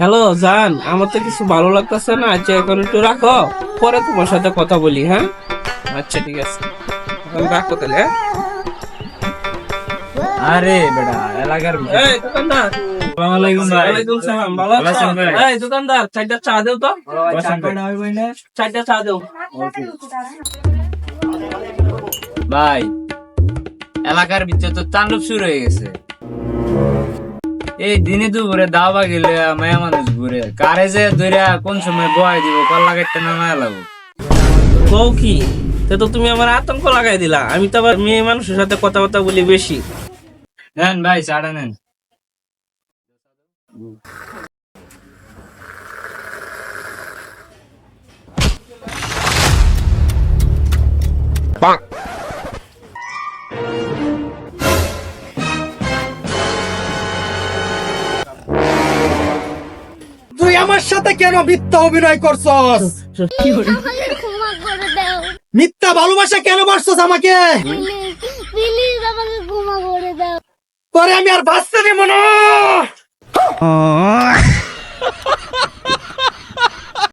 Hello জান, আমার তো কিছু ভালো লাগতেছে না। আচ্ছা এখন একটু রাখো, পরে তোমার সাথে কথা বলি। হ্যাঁ, আচ্ছা ঠিক আছে, এখন রাখো তাহলে। হ্যাঁ, আরে বেটা এলাকার ভিতরে এই দোকানদার। আসসালামু আলাইকুম ভাই। ওয়ালাইকুম সালাম, ভালো ভালো আছো? আছেন ভাই? এই দোকানদার, চারটা চা দেও তো। বসেন ভাই। চারটা চা দেও। ভাই এলাকার ভিতরে তো তাণ্ডব শুরু হয়ে গেছে। এই দিনে দুপুরে দাওয়া গেলে মায়া মানুষ ঘুরে কারে যে ধরে কোন সময় বয় দিব কল্লা কাটতে না মায়া লাগবো। কও কি? তো তুমি আমার আতঙ্ক লাগাই দিলা। আমি তো আবার মেয়ে মানুষের সাথে কথাবার্তা বলি বেশি। নেন ভাই চাটা নেন। তুই আমার সাথে কেন মিথ্যা অভিনয় করছস? আমাকে ক্ষমা করে দাও, মিথ্যা ভালোবাসা কেন মারছস আমাকে? প্লিজ প্লিজ আমাকে ক্ষমা করে দাও। পরে আমি আর বাঁচতে দেব না।